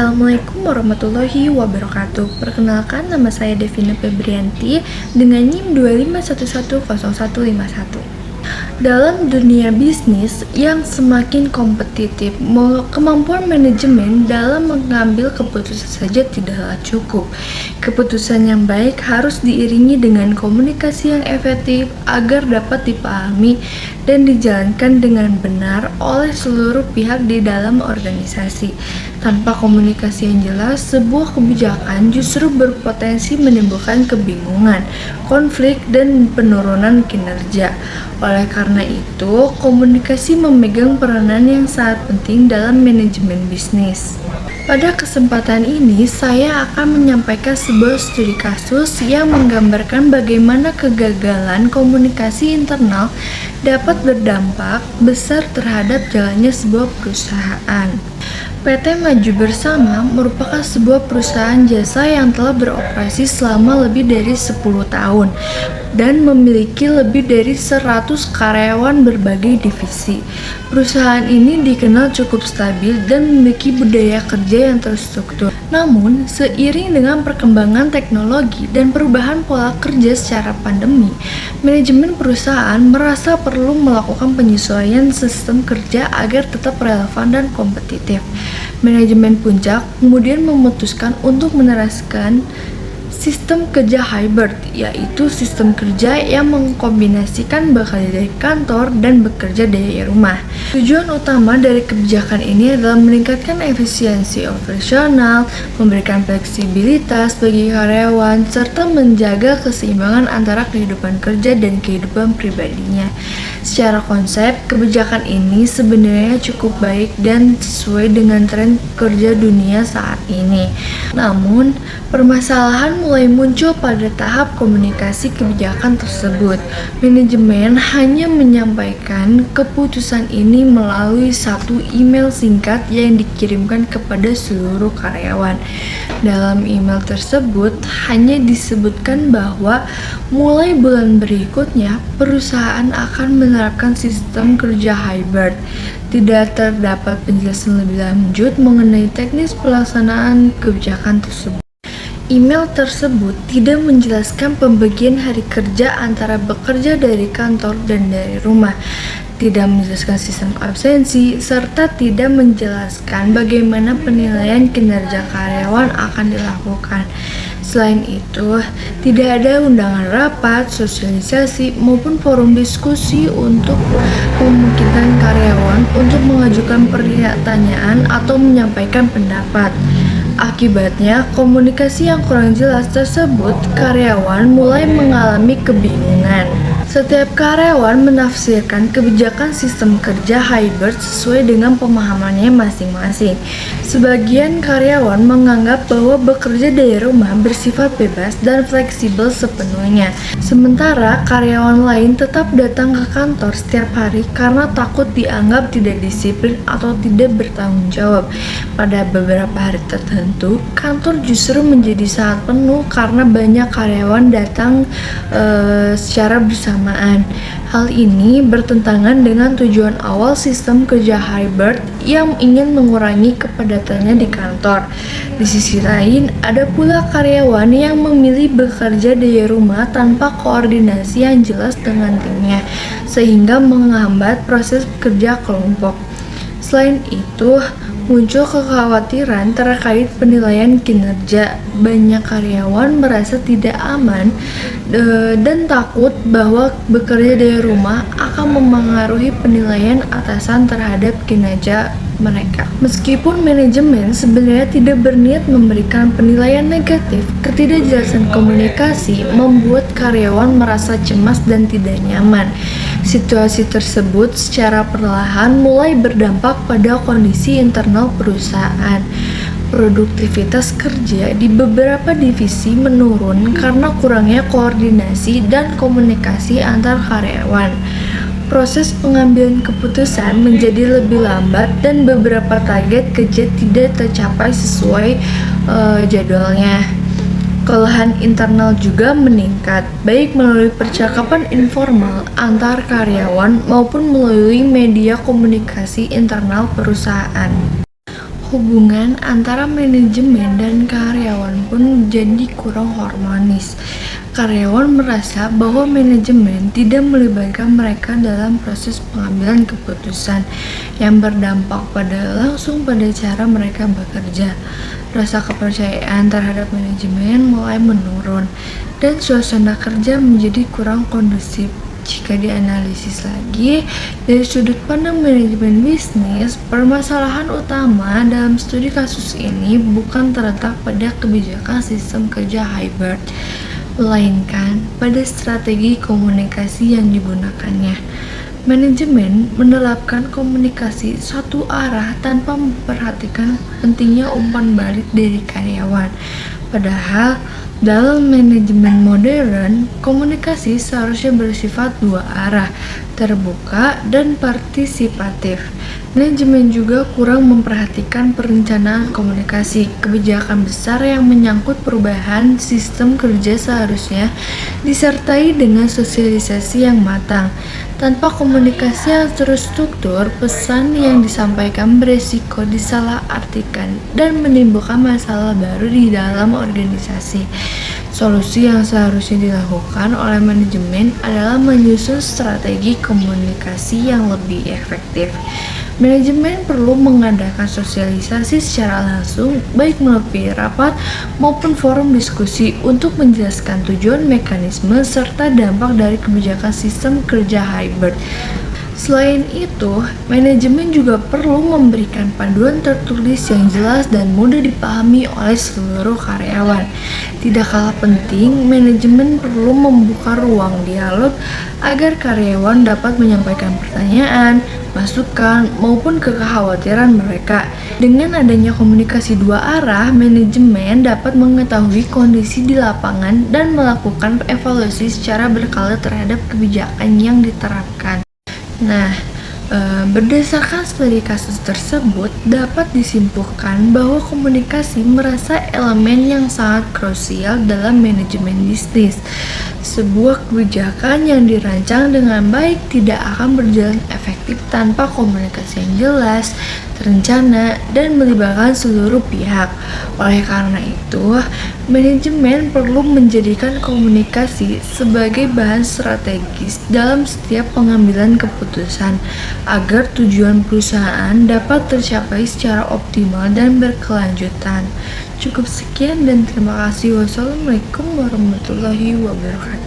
Assalamualaikum warahmatullahi wabarakatuh. Perkenalkan, nama saya Devina Febrianti dengan NIM 25110151. Dalam dunia bisnis yang semakin kompetitif, kemampuan manajemen dalam mengambil keputusan saja tidaklah cukup. Keputusan yang baik harus diiringi dengan komunikasi yang efektif agar dapat dipahami dan dijalankan dengan benar oleh seluruh pihak di dalam organisasi. Tanpa komunikasi yang jelas, sebuah kebijakan justru berpotensi menimbulkan kebingungan, konflik, dan penurunan kinerja. Oleh karena itu, komunikasi memegang peranan yang sangat penting dalam manajemen bisnis. Pada kesempatan ini, saya akan menyampaikan sebuah studi kasus yang menggambarkan bagaimana kegagalan komunikasi internal dapat berdampak besar terhadap jalannya sebuah perusahaan. PT Maju Bersama merupakan sebuah perusahaan jasa yang telah beroperasi selama lebih dari 10 tahun dan memiliki lebih dari 100 karyawan berbagai divisi. Perusahaan ini dikenal cukup stabil dan memiliki budaya kerja yang terstruktur. Namun, seiring dengan perkembangan teknologi dan perubahan pola kerja secara pandemi, manajemen perusahaan merasa perlu melakukan penyesuaian sistem kerja agar tetap relevan dan kompetitif. Manajemen Puncak kemudian memutuskan untuk menerapkan sistem kerja hybrid, yaitu sistem kerja yang mengkombinasikan bekerja dari kantor dan bekerja dari rumah. Tujuan utama dari kebijakan ini adalah meningkatkan efisiensi operasional, memberikan fleksibilitas bagi karyawan, serta menjaga keseimbangan antara kehidupan kerja dan kehidupan pribadinya. Secara konsep, kebijakan ini sebenarnya cukup baik dan sesuai dengan tren kerja dunia saat ini. Namun, permasalahan mulai muncul pada tahap komunikasi kebijakan tersebut. Manajemen hanya menyampaikan keputusan ini melalui satu email singkat yang dikirimkan kepada seluruh karyawan. Dalam email tersebut hanya disebutkan bahwa mulai bulan berikutnya perusahaan akan menerapkan sistem kerja hybrid. Tidak terdapat penjelasan lebih lanjut mengenai teknis pelaksanaan kebijakan tersebut. Email tersebut tidak menjelaskan pembagian hari kerja antara bekerja dari kantor dan dari rumah, tidak menjelaskan sistem absensi, serta tidak menjelaskan bagaimana penilaian kinerja karyawan akan dilakukan. Selain itu, tidak ada undangan rapat, sosialisasi, maupun forum diskusi untuk memungkinkan karyawan untuk mengajukan pertanyaan atau menyampaikan pendapat. Akibatnya, komunikasi yang kurang jelas tersebut, karyawan mulai mengalami kebingungan. Setiap karyawan menafsirkan kebijakan sistem kerja hybrid sesuai dengan pemahamannya masing-masing. Sebagian karyawan menganggap bahwa bekerja dari rumah bersifat bebas dan fleksibel sepenuhnya. Sementara karyawan lain tetap datang ke kantor setiap hari karena takut dianggap tidak disiplin atau tidak bertanggung jawab. Pada beberapa hari tertentu, kantor justru menjadi sangat penuh karena banyak karyawan datang secara bersamaan. Hal ini bertentangan dengan tujuan awal sistem kerja hybrid yang ingin mengurangi kepadatannya di kantor. Di sisi lain, ada pula karyawan yang memilih bekerja dari rumah tanpa koordinasi yang jelas dengan timnya, sehingga menghambat proses kerja kelompok. Selain itu, muncul kekhawatiran terkait penilaian kinerja. Banyak karyawan merasa tidak aman dan takut bahwa bekerja dari rumah akan memengaruhi penilaian atasan terhadap kinerja mereka. Meskipun manajemen sebenarnya tidak berniat memberikan penilaian negatif, ketidakjelasan komunikasi membuat karyawan merasa cemas dan tidak nyaman. Situasi tersebut secara perlahan mulai berdampak pada kondisi internal perusahaan. Produktivitas kerja di beberapa divisi menurun karena kurangnya koordinasi dan komunikasi antar karyawan. Proses pengambilan keputusan menjadi lebih lambat dan beberapa target kerja tidak tercapai sesuai jadwalnya. Kelelahan internal juga meningkat, baik melalui percakapan informal antar karyawan maupun melalui media komunikasi internal perusahaan. Hubungan antara manajemen dan karyawan pun jadi kurang harmonis. Karyawan merasa bahwa manajemen tidak melibatkan mereka dalam proses pengambilan keputusan yang berdampak langsung pada cara mereka bekerja. Rasa kepercayaan terhadap manajemen mulai menurun dan suasana kerja menjadi kurang kondusif. Jika dianalisis lagi dari sudut pandang manajemen bisnis, permasalahan utama dalam studi kasus ini bukan terletak pada kebijakan sistem kerja hybrid, melainkan pada strategi komunikasi yang digunakannya. Manajemen menerapkan komunikasi satu arah tanpa memperhatikan pentingnya umpan balik dari karyawan. Padahal dalam manajemen modern, komunikasi seharusnya bersifat dua arah, terbuka dan partisipatif. Manajemen juga kurang memperhatikan perencanaan komunikasi. Kebijakan besar yang menyangkut perubahan sistem kerja seharusnya disertai dengan sosialisasi yang matang. Tanpa komunikasi yang terstruktur, pesan yang disampaikan beresiko disalahartikan dan menimbulkan masalah baru di dalam organisasi. Solusi yang seharusnya dilakukan oleh manajemen adalah menyusun strategi komunikasi yang lebih efektif. Manajemen perlu mengadakan sosialisasi secara langsung, baik melalui rapat maupun forum diskusi untuk menjelaskan tujuan, mekanisme, serta dampak dari kebijakan sistem kerja hybrid. Selain itu, manajemen juga perlu memberikan panduan tertulis yang jelas dan mudah dipahami oleh seluruh karyawan. Tidak kalah penting, manajemen perlu membuka ruang dialog agar karyawan dapat menyampaikan pertanyaan, masukan, maupun kekhawatiran mereka. Dengan adanya komunikasi dua arah, manajemen dapat mengetahui kondisi di lapangan dan melakukan evaluasi secara berkala terhadap kebijakan yang diterapkan. Nah, berdasarkan studi kasus tersebut, dapat disimpulkan bahwa komunikasi merasa elemen yang sangat krusial dalam manajemen bisnis. Sebuah kebijakan yang dirancang dengan baik tidak akan berjalan efektif tanpa komunikasi yang jelas, terencana, dan melibatkan seluruh pihak. Oleh karena itu, manajemen perlu menjadikan komunikasi sebagai bahan strategis dalam setiap pengambilan keputusan agar tujuan perusahaan dapat tercapai secara optimal dan berkelanjutan. Cukup sekian dan terima kasih. Wassalamualaikum warahmatullahi wabarakatuh.